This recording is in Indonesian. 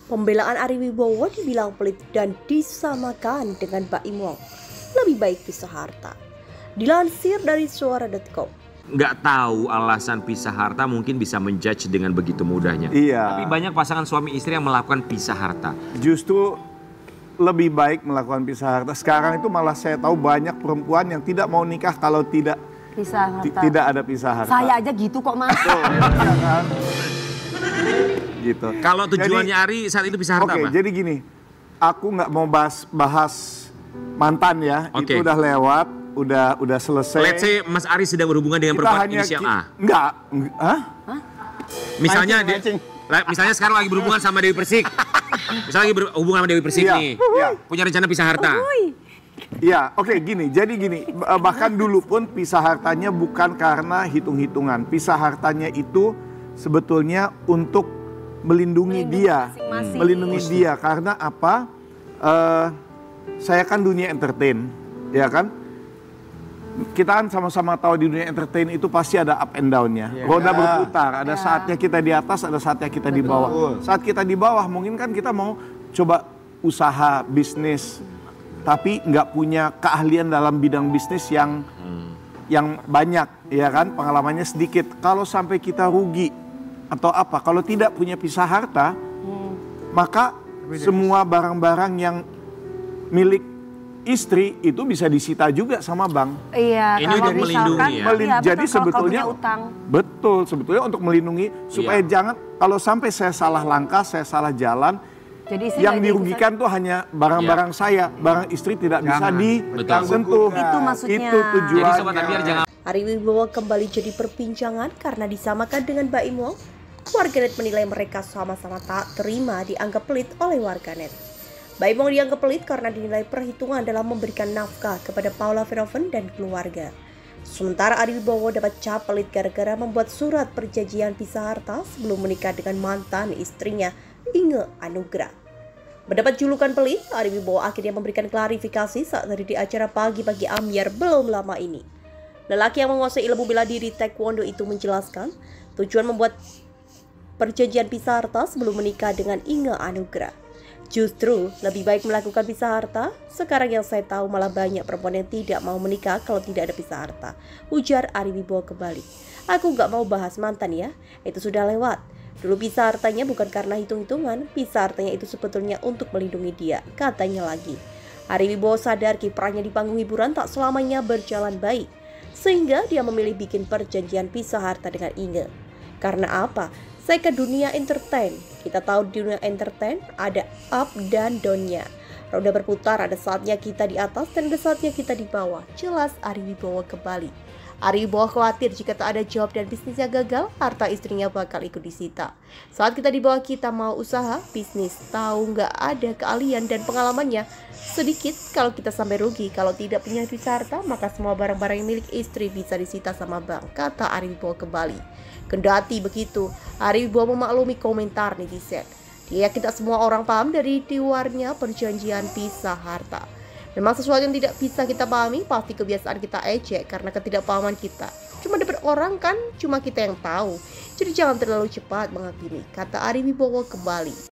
Pembelaan Ari Wibowo dibilang pelit dan disamakan dengan Baim Wong. Lebih baik pisah harta. Dilansir dari suara.com. Nggak tahu alasan pisah harta, mungkin bisa menjudge dengan begitu mudahnya. Iya. Tapi banyak pasangan suami istri yang melakukan pisah harta. Justru lebih baik melakukan pisah harta. Sekarang itu malah saya tahu banyak perempuan yang tidak mau nikah kalau tidak pisah harta. Tidak ada pisah harta. Saya aja gitu kok, Mas. Iya kan? Gitu. Kalau tujuannya Ari saat itu pisah harta apa? Jadi gini, aku nggak mau bahas mantan ya. Oke. Itu udah lewat, udah selesai. Let's say Mas Ari sedang berhubungan dengan Kita perempuan hanya inisial A. Enggak. Hah? Misalnya Mancing. misalnya sekarang lagi berhubungan sama Dewi Persik. Misalnya lagi berhubungan sama Dewi Persik Iya, nih. iya. Punya rencana pisah harta. Iya, oke, gini. Jadi gini, bahkan dulu pun pisah hartanya bukan karena hitung-hitungan. Pisah hartanya itu sebetulnya untuk melindungi dia, masing-masing. melindungi dia. Karena apa? Saya kan dunia entertain, ya kan? Kita kan sama-sama tahu di dunia entertain itu pasti ada up and down-nya. Roda berputar, ada saatnya kita di atas, ada saatnya kita di bawah. Saat kita di bawah mungkin kan kita mau coba usaha bisnis, tapi nggak punya keahlian dalam bidang bisnis yang banyak, ya kan? Pengalamannya sedikit. Kalau sampai kita rugi atau apa, kalau tidak punya pisah harta, maka semua barang-barang yang milik istri itu bisa disita juga sama bank. Iya, Ini kalau untuk melindungi ya? Iya, Jadi betul, sebetulnya kalau punya utang. betul, sebetulnya untuk melindungi supaya jangan, kalau sampai saya salah langkah, saya salah jalan, Jadi istri yang nggak dirugikan tuh hanya barang-barang saya, barang istri tidak bisa disentuh. Itu maksudnya. Itu tujuannya. Jadi sobat Ambiar jangan. Ari Wibowo kembali jadi perbincangan karena disamakan dengan Baim Wong. Warganet menilai mereka sama-sama tak terima dianggap pelit oleh warganet. Baim Wong dianggap pelit karena dinilai perhitungan dalam memberikan nafkah kepada Paula Verhoeven dan keluarga. Sementara Ari Wibowo dapat cap pelit gara-gara membuat surat perjanjian pisah harta sebelum menikah dengan mantan istrinya, Inge Anugrah. Mendapat julukan pelit, Ari Wibowo akhirnya memberikan klarifikasi saat tadi di acara Pagi-Pagi Ambiar belum lama ini. Lelaki yang menguasai ilmu bela diri taekwondo itu menjelaskan tujuan membuat perjanjian pisah harta sebelum menikah dengan Inge Anugrah. Justru lebih baik melakukan pisah harta. Sekarang yang saya tahu malah banyak perempuan yang tidak mau menikah kalau tidak ada pisah harta, ujar Ari Wibowo kembali. Aku gak mau bahas mantan ya, itu sudah lewat. Dulu pisah hartanya bukan karena hitung-hitungan, pisah hartanya itu sebetulnya untuk melindungi dia, katanya lagi. Ari Wibowo sadar kiprahnya di panggung hiburan tak selamanya berjalan baik, sehingga dia memilih bikin perjanjian pisah harta dengan Inge. Karena apa? Saya ke dunia entertain. Kita tahu di dunia entertain ada up dan down-nya. Roda berputar, ada saatnya kita di atas dan ada saatnya kita di bawah. Jelas Ari Wibowo kembali. Ari Wibowo khawatir jika tak ada job dan bisnisnya gagal, harta istrinya bakal ikut disita. Saat kita di bawah kita mau usaha, bisnis, tahu nggak ada keahlian dan pengalamannya sedikit. Kalau kita sampai rugi, kalau tidak punya pisah harta, maka semua barang-barang yang milik istri bisa disita sama bank, kata Ari Wibowo kembali. Kendati begitu, Ari Wibowo memaklumi komentar netizen. Dia yakin tak semua orang paham dari luarnya perjanjian pisah harta. Memang sesuatu yang tidak bisa kita pahami, pasti kebiasaan kita ejek karena ketidakpahaman kita. Cuma dapat orang kan, cuma kita yang tahu. Jadi jangan terlalu cepat menghakimi, kata Ari Wibowo kembali.